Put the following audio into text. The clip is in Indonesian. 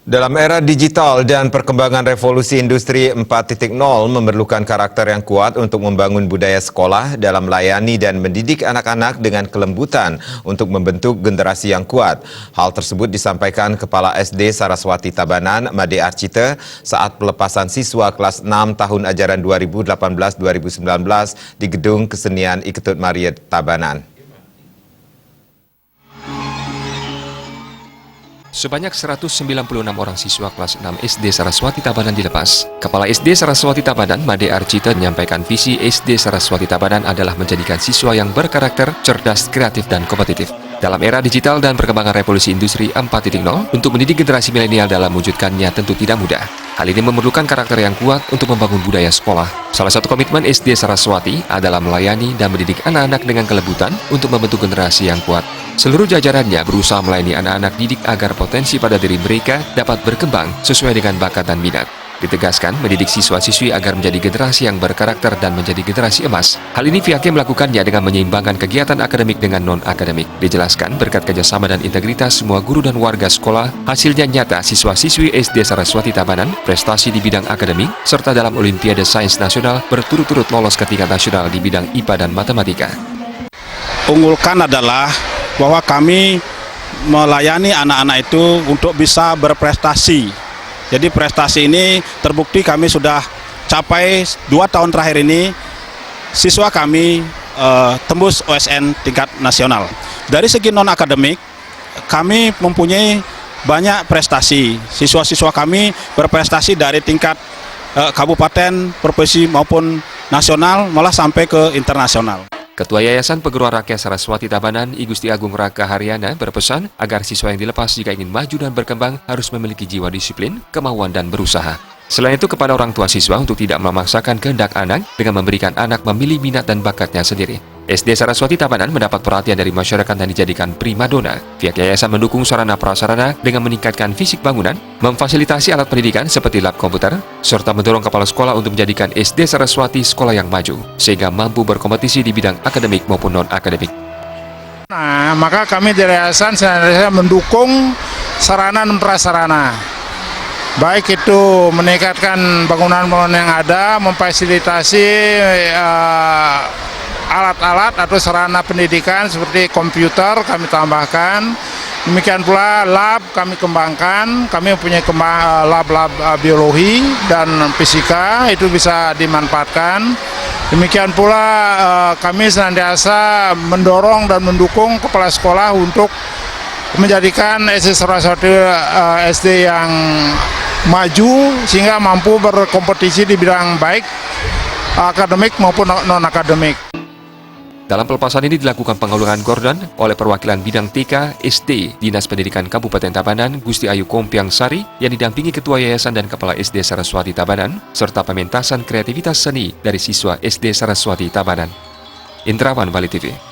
Dalam era digital dan perkembangan revolusi industri 4.0 memerlukan karakter yang kuat untuk membangun budaya sekolah dalam melayani dan mendidik anak-anak dengan kelembutan untuk membentuk generasi yang kuat. Hal tersebut disampaikan Kepala SD Saraswati Tabanan, Made Arcite, saat pelepasan siswa kelas 6 tahun ajaran 2018-2019 di Gedung Kesenian Iketut Maria Tabanan. Sebanyak 196 orang siswa kelas 6 SD Saraswati Tabanan dilepas. Kepala SD Saraswati Tabanan, Made Arcite, menyampaikan visi SD Saraswati Tabanan adalah menjadikan siswa yang berkarakter, cerdas, kreatif, dan kompetitif. Dalam era digital dan perkembangan revolusi industri 4.0, untuk mendidik generasi milenial dalam mewujudkannya tentu tidak mudah. Hal ini memerlukan karakter yang kuat untuk membangun budaya sekolah. Salah satu komitmen SD Saraswati adalah melayani dan mendidik anak-anak dengan kelebutan untuk membentuk generasi yang kuat. Seluruh jajarannya berusaha melayani anak-anak didik agar potensi pada diri mereka dapat berkembang sesuai dengan bakat dan minat. Ditegaskan, mendidik siswa-siswi agar menjadi generasi yang berkarakter dan menjadi generasi emas. Hal ini pihaknya melakukannya dengan menyeimbangkan kegiatan akademik dengan non-akademik. Dijelaskan, berkat kerjasama dan integritas semua guru dan warga sekolah, hasilnya nyata siswa-siswi SD Saraswati Tabanan prestasi di bidang akademik, serta dalam Olimpiade Sains Nasional berturut-turut lolos ke tingkat nasional di bidang IPA dan Matematika. Unggulkan adalah bahwa kami melayani anak-anak itu untuk bisa berprestasi. Jadi prestasi ini terbukti kami sudah capai 2 tahun terakhir ini, siswa kami tembus OSN tingkat nasional. Dari segi non-akademik, kami mempunyai banyak prestasi. Siswa-siswa kami berprestasi dari tingkat kabupaten, provinsi maupun nasional, malah sampai ke internasional. Ketua Yayasan Perguruan Rakyat Saraswati Tabanan, I Gusti Agung Raka Haryana, berpesan agar siswa yang dilepas jika ingin maju dan berkembang harus memiliki jiwa disiplin, kemauan, dan berusaha. Selain itu, kepada orang tua siswa untuk tidak memaksakan kehendak anak dengan memberikan anak memilih minat dan bakatnya sendiri. SD Saraswati Tabanan mendapat perhatian dari masyarakat dan dijadikan primadona. Pihak yayasan mendukung sarana prasarana dengan meningkatkan fisik bangunan, memfasilitasi alat pendidikan seperti lab komputer, serta mendorong kepala sekolah untuk menjadikan SD Saraswati sekolah yang maju, sehingga mampu berkompetisi di bidang akademik maupun non-akademik. Nah, maka kami di yayasan senantiasa mendukung sarana dan prasarana. Baik itu meningkatkan bangunan-bangunan yang ada, memfasilitasi alat-alat atau sarana pendidikan seperti komputer kami tambahkan. Demikian pula lab kami kembangkan. Kami mempunyai lab-lab biologi dan fisika, itu bisa dimanfaatkan. Demikian pula kami senantiasa mendorong dan mendukung kepala sekolah untuk menjadikan SD Saraswati SD yang maju sehingga mampu berkompetisi di bidang baik akademik maupun non-akademik. Dalam pelepasan ini dilakukan pengaluran gordon oleh perwakilan bidang TK SD Dinas Pendidikan Kabupaten Tabanan, Gusti Ayu Kompiang Sari, yang didampingi Ketua Yayasan dan Kepala SD Saraswati Tabanan, serta pementasan kreativitas seni dari siswa SD Saraswati Tabanan. Indrawan, Bali TV.